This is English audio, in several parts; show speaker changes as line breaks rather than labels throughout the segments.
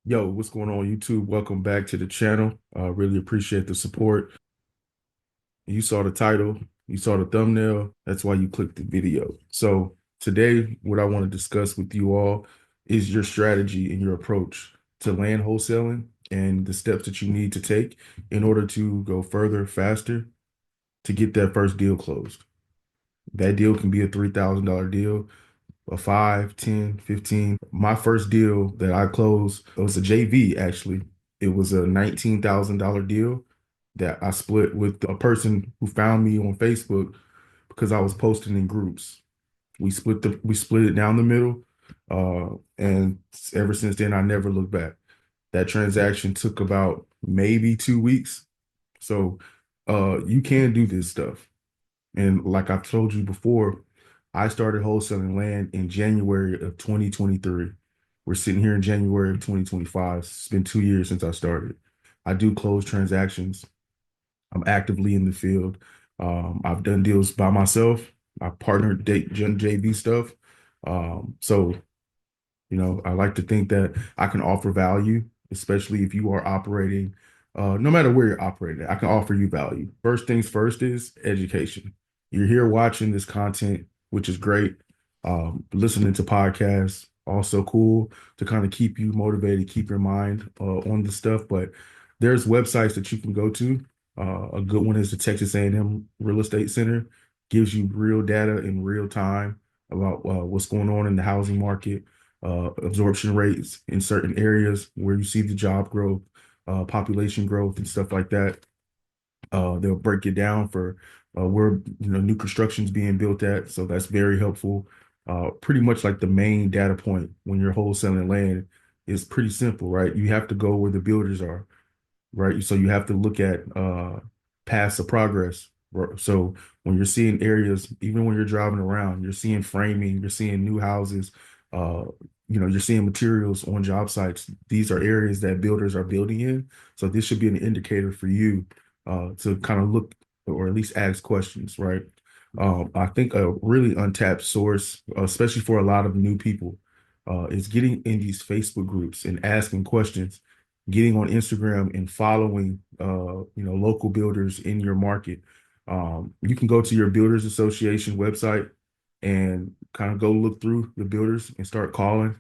Yo, what's going on, YouTube? Welcome back to the channel. Really appreciate the support. You saw the title, you saw the thumbnail. That's why you clicked the video. So today, what I want to discuss with you all is your strategy and your approach to land wholesaling and the steps that you need to take in order to go further, faster to get that first deal closed. That deal can be a $3,000 deal, a 5, 10, 15. My first deal that I closed, it was a JV actually. It was a $19,000 deal that I split with a person who found me on Facebook because I was posting in groups. We split it down the middle. And ever since then I never looked back. That transaction took about maybe 2 weeks. So you can do this stuff. And like I've told you before, I started wholesaling land in January of 2023. We're sitting here in January of 2025. It's been 2 years since I started. I do close transactions. I'm actively in the field. I've done deals by myself. I partnered date JV stuff. So I like to think that I can offer value, especially if you are operating, no matter where you're operating, I can offer you value. First things first is education. You're here watching this content, which is great. Listening to podcasts, also cool to kind of keep you motivated, keep your mind on the stuff. But there's websites that you can go to. A good one is the Texas A&M Real Estate Center, gives you real data in real time about what's going on in the housing market, absorption rates in certain areas where you see the job growth, population growth, and stuff like that. They'll break it down for where new construction's being built at, so that's very helpful. Pretty much like the main data point when you're wholesaling land is pretty simple, right? You have to go where the builders are, right? So you have to look at past the progress. So when you're seeing areas, even when you're driving around, you're seeing framing, you're seeing new houses, uh, you're seeing materials on job sites. These are areas that builders are building in. So this should be an indicator for you to kind of look or at least ask questions, right? I think a really untapped source, especially for a lot of new people, is getting in these Facebook groups and asking questions, getting on Instagram and following local builders in your market. You can go to your builders association website and kind of go look through the builders and start calling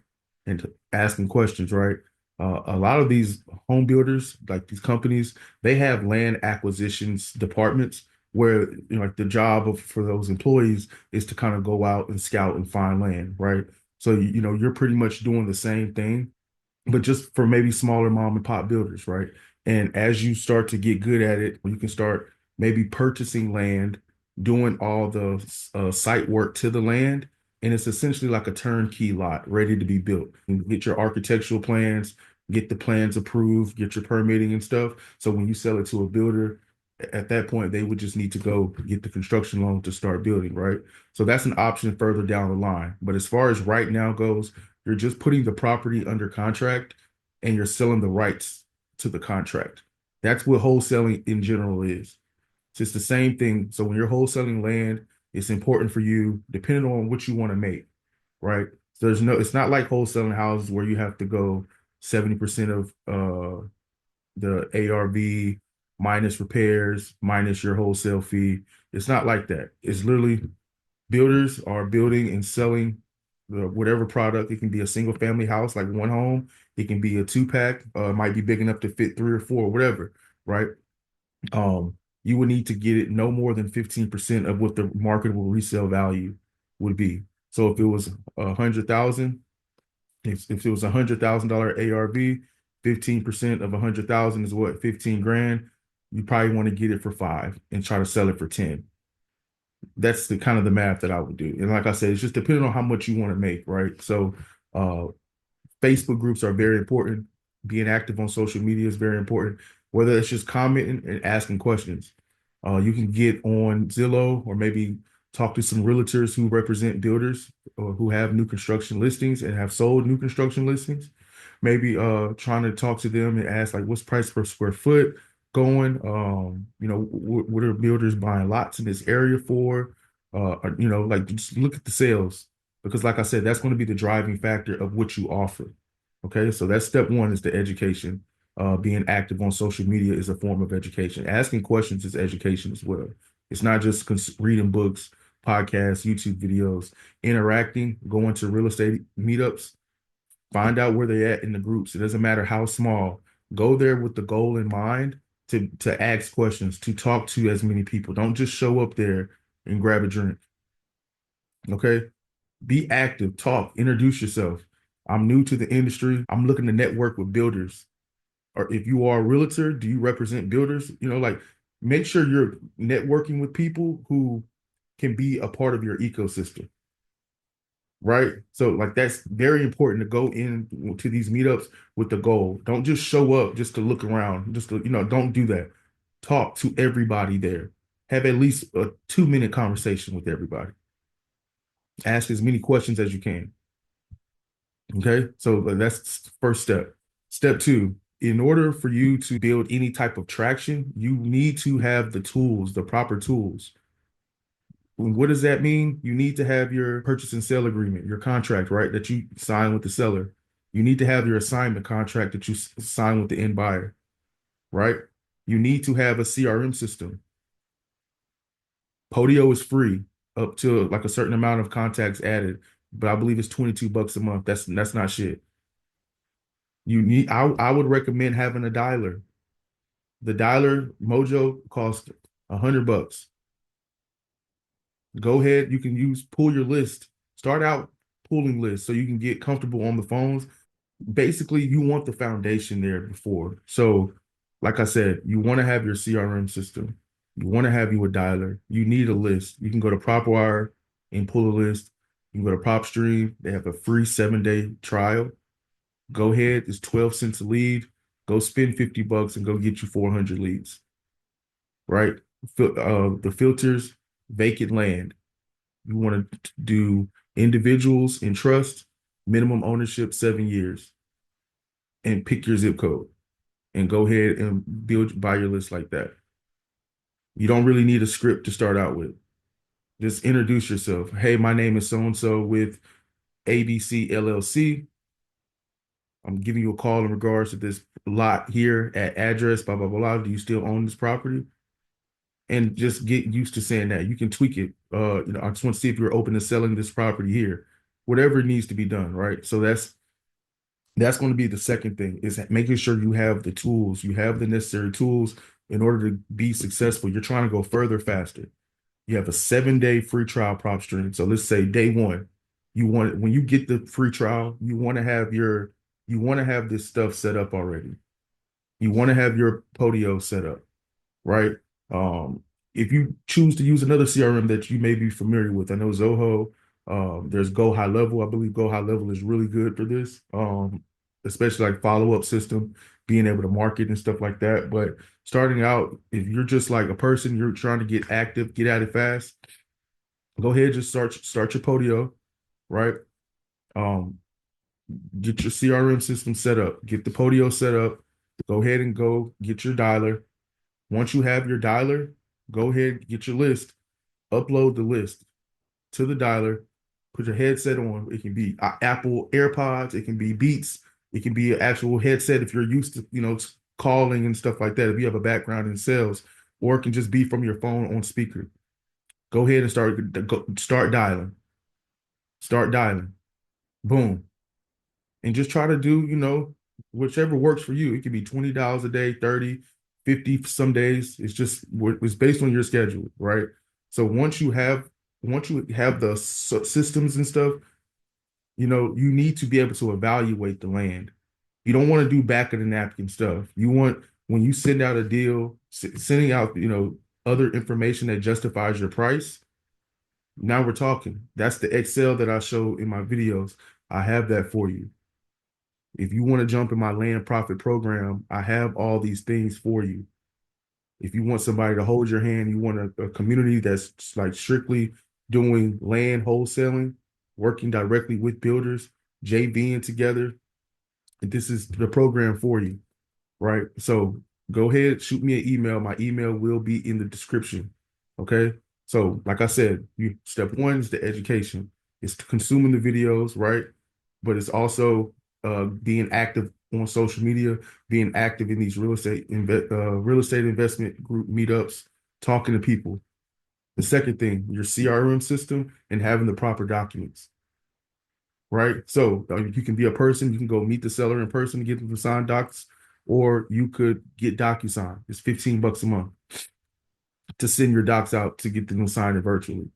and asking questions, right? A lot of these home builders, like these companies, they have land acquisitions departments where like the job for those employees is to kind of go out and scout and find land, right? So you're pretty much doing the same thing, but just for maybe smaller mom and pop builders, right? And as you start to get good at it, you can start maybe purchasing land, doing all the site work to the land, and it's essentially like a turnkey lot ready to be built. And get your architectural plans, get the plans approved, get your permitting and stuff. So when you sell it to a builder, at that point, they would just need to go get the construction loan to start building, right? So that's an option further down the line. But as far as right now goes, you're just putting the property under contract and you're selling the rights to the contract. That's what wholesaling in general is. It's just the same thing. So when you're wholesaling land, it's important for you, depending on what you want to make, right? So it's not like wholesaling houses where you have to go 70% of the ARV minus repairs, minus your wholesale fee. It's not like that. It's literally builders are building and selling whatever product. It can be a single family house, like one home. It can be a two-pack, might be big enough to fit three or four, whatever, right? You would need to get it no more than 15% of what the marketable resale value would be. So if it was 100,000, if it was $100,000 ARV, 15% of 100,000 is what, 15 grand. You probably want to get it for 5 and try to sell it for 10. That's the kind of the math that I would do. And like I said, it's just depending on how much you want to make, right? So uh Facebook groups are very important. Being active on social media is very important, whether it's just commenting and asking questions. You can get on Zillow or maybe talk to some realtors who represent builders or who have new construction listings and have sold new construction listings. Maybe trying to talk to them and ask like what's price per square foot going? What are builders buying lots in this area for? Like just look at the sales because like I said, that's going to be the driving factor of what you offer. Okay, so that's step one is the education. Being active on social media is a form of education. Asking questions is education as well. It's not just reading books, podcasts, YouTube videos, interacting, going to real estate meetups, find out where they're at in the groups. It doesn't matter how small. Go there with the goal in mind to ask questions, to talk to as many people. Don't just show up there and grab a drink. Okay? Be active, talk, introduce yourself. I'm new to the industry. I'm looking to network with builders. Or if you are a realtor, do you represent builders? Like make sure you're networking with people who can be a part of your ecosystem, right? So like that's very important to go in to these meetups with the goal. Don't just show up just to look around, just to, don't do that. Talk to everybody there. Have at least a 2-minute conversation with everybody. Ask as many questions as you can. Okay, so that's the first step. Step two, in order for you to build any type of traction, you need to have the tools, the proper tools. What does that mean? You need to have your purchase and sale agreement, your contract, right, that you sign with the seller. You need to have your assignment contract that you sign with the end buyer, right? You need to have a CRM system. Podio is free up to like a certain amount of contacts added, but I believe it's $22 a month. That's not shit. I would recommend having a dialer. The dialer Mojo costs $100. Go ahead, you can pull your list. Start out pulling lists so you can get comfortable on the phones. Basically, you want the foundation there before. So, like I said, you want to have your CRM system. You want to have you a dialer. You need a list. You can go to PropWire and pull a list. You can go to PropStream. They have a free 7-day trial. Go ahead. It's 12 cents a lead. Go spend $50 and go get you 400 leads. Right? The filters, vacant land. You want to do individuals in trust, minimum ownership 7 years, and pick your zip code and go ahead and buy your list like that. You don't really need a script to start out with. Just introduce yourself. Hey, my name is so and so with ABC LLC. I'm giving you a call in regards to this lot here at address, blah, blah, blah, blah. Do you still own this property? And just get used to saying that. You can tweak it. I just want to see if you're open to selling this property here. Whatever needs to be done, right? So that's going to be the second thing is making sure you have the tools, you have the necessary tools in order to be successful. You're trying to go further faster. You have a 7-day free trial PropStream. So let's say day one, when you get the free trial, you want to have this stuff set up already. You want to have your Podio set up, right? Um, if you choose to use another CRM that you may be familiar with, I know Zoho, there's Go High Level. I believe Go High Level is really good for this, especially like follow-up system, being able to market and stuff like that. But starting out, if you're just like a person, you're trying to get active, get at it fast, go ahead, just start your Podio, right? Um, get your CRM system set up, get the Podio set up, go ahead and go get your dialer. Once you have your dialer, go ahead, get your list, upload the list to the dialer, put your headset on. It can be Apple AirPods, it can be Beats, it can be an actual headset if you're used to, calling and stuff like that. If you have a background in sales, or it can just be from your phone on speaker. Go ahead and start dialing. Start dialing. Boom. And just try to do, whichever works for you. It could be $20 a day, 30, 50 some days. It's based on your schedule, right? So once you have the systems and stuff, you need to be able to evaluate the land. You don't want to do back of the napkin stuff. You want when you send out a deal, sending out, other information that justifies your price. Now we're talking. That's the Excel that I show in my videos. I have that for you. If you want to jump in my land profit program, I have all these things for you. If you want somebody to hold your hand, you want a community that's like strictly doing land wholesaling, working directly with builders, JVing together, this is the program for you, right? So go ahead, shoot me an email. My email will be in the description. Okay. So, like I said, step one is the education. It's consuming the videos, right? But it's also being active on social media, being active in these real estate investment group meetups, talking to people. The second thing, your CRM system and having the proper documents, right? So you can be a person, you can go meet the seller in person to get them to sign docs, or you could get DocuSign. It's $15 a month to send your docs out to get them to sign it virtually.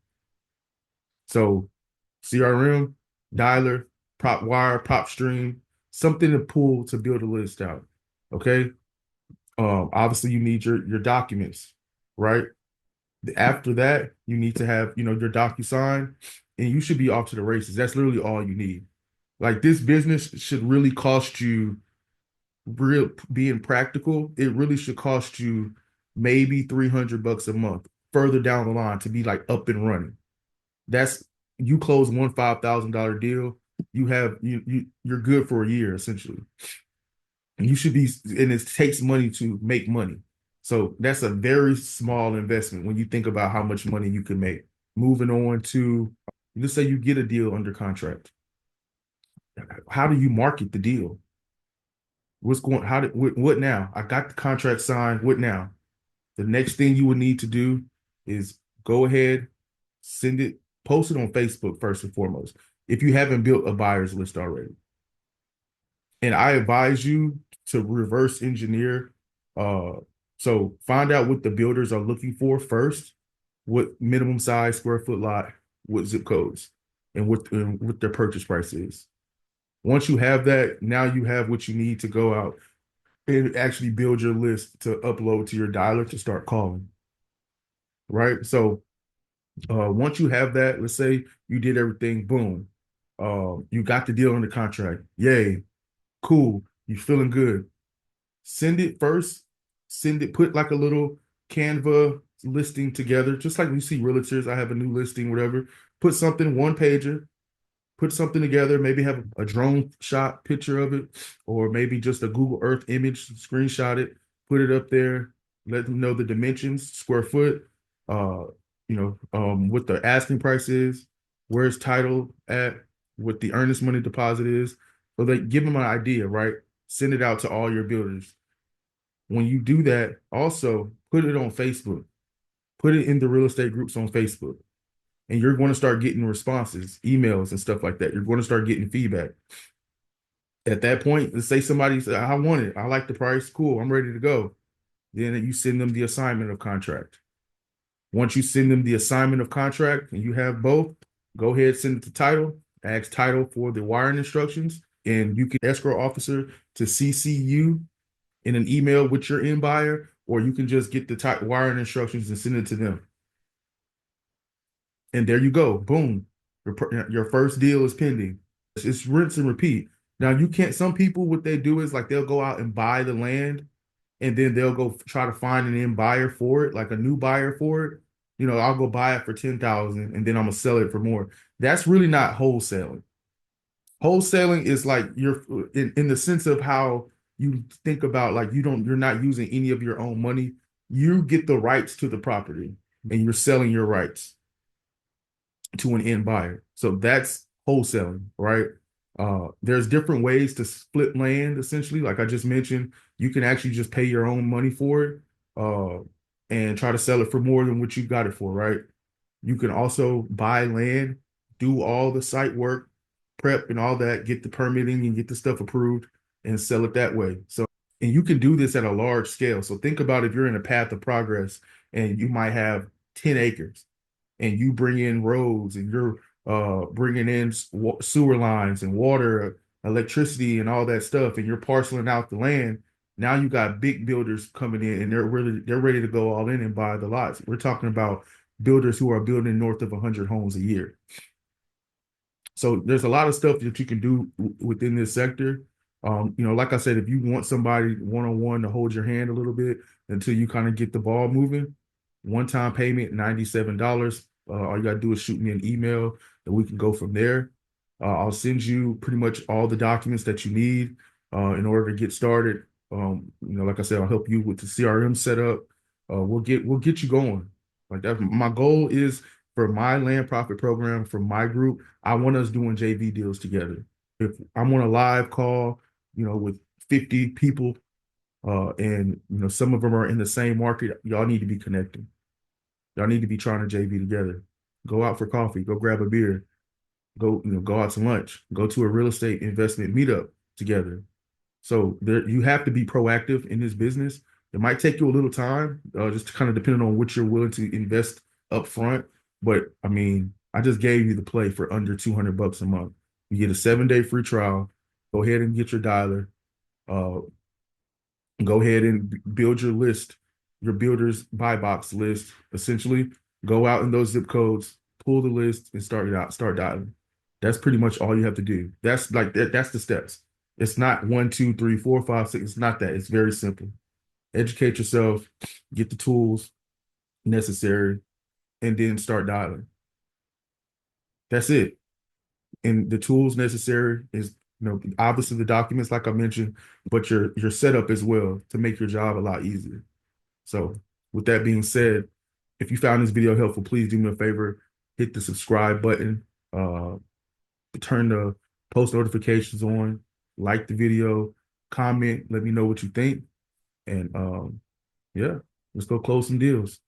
So CRM, dialer, prop wire, prop stream, something to pull to build a list out. Okay. Obviously you need your documents, right? After that, you need to have, your DocuSign, and you should be off to the races. That's literally all you need. Like this business should really cost you real being practical, it really should cost you maybe $300 a month further down the line to be like up and running. That's you close one $5,000 deal, you're good for a year essentially. And you should be, and it takes money to make money. So that's a very small investment when you think about how much money you can make. Moving on to, let's say you get a deal under contract. How do you market the deal? What's going, how did, what now? I got the contract signed. What now? The next thing you would need to do is go ahead, send it, post it on Facebook first and foremost. If you haven't built a buyer's list already. And I advise you to reverse engineer. Uh, so find out what the builders are looking for first, what minimum size, square foot lot, what zip codes, and what their purchase price is. Once you have that, now you have what you need to go out and actually build your list to upload to your dialer to start calling. Right. So once you have that, let's say you did everything, boom, you got the deal on the contract. Yay, cool. You feeling good. Send it first. Send it, put like a little Canva listing together, just like we see realtors. I have a new listing, whatever. Put something, one pager, put something together, maybe have a drone shot picture of it, or maybe just a Google Earth image, screenshot it, put it up there, let them know the dimensions, square foot, uh, what the asking price is, where's title at, what the earnest money deposit is. So they give them an idea, right? Send it out to all your builders. When you do that, also put it on Facebook, put it in the real estate groups on Facebook, and you're going to start getting responses, emails, and stuff like that. You're going to start getting feedback. At that point, let's say somebody said, I want it. I like the price. Cool. I'm ready to go. Then you send them the assignment of contract. Once you send them the assignment of contract and you have both, go ahead, send it to title, ask title for the wiring instructions, and you can escrow officer to CC you in an email with your end buyer, or you can just get the wiring instructions and send it to them. And there you go. Boom. Your first deal is pending. It's rinse and repeat. Now you can't, some people, what they do is like they'll go out and buy the land and then they'll go try to find an end buyer for it, like a new buyer for it. I'll go buy it for 10,000 and then I'm gonna sell it for more. That's really not wholesaling. Wholesaling is like you're in the sense of how you think about, like you're not using any of your own money. You get the rights to the property and you're selling your rights to an end buyer. So that's wholesaling, right? There's different ways to split land, essentially. Like I just mentioned, you can actually just pay your own money for it, and try to sell it for more than what you got it for, right? You can also buy land, do all the site work, prep and all that, get the permitting and get the stuff approved and sell it that way. So, and you can do this at a large scale. So think about if you're in a path of progress and you might have 10 acres and you bring in roads and you're bringing in sewer lines and water, electricity, and all that stuff, and you're parceling out the land. Now you got big builders coming in, and they're ready to go all in and buy the lots. We're talking about builders who are building north of 100 homes a year. So there's a lot of stuff that you can do within this sector. Like I said, if you want somebody one-on-one to hold your hand a little bit until you kind of get the ball moving, one-time payment, $97. All you got to do is shoot me an email and we can go from there. I'll send you pretty much all the documents that you need in order to get started. Like I said, I'll help you with the CRM setup. We'll get you going. Like that. My goal is for my land profit program, for my group, I want us doing JV deals together. if I'm on a live call, with 50 people, and some of them are in the same market, y'all need to be connecting. Y'all need to be trying to JV together. Go out for coffee, go grab a beer, go out to lunch, go to a real estate investment meetup together. So there, you have to be proactive in this business. It might take you a little time, just kind of depending on what you're willing to invest up front. But I mean, I just gave you the play for under $200 a month. You get a 7-day free trial. Go ahead and get your dialer. Uh, Go ahead and build your list, your builder's buy box list. Essentially, go out in those zip codes, pull the list, and start dialing. That's pretty much all you have to do. That's like that. That's the steps. It's not one, two, three, four, five, six. It's not that. It's very simple. Educate yourself, get the tools necessary, and then start dialing. That's it. And the tools necessary is, obviously the documents, like I mentioned, but your setup as well to make your job a lot easier. So with that being said, if you found this video helpful, please do me a favor, hit the subscribe button, uh, turn the post notifications on, like the video, comment, let me know what you think. And yeah, let's go close some deals.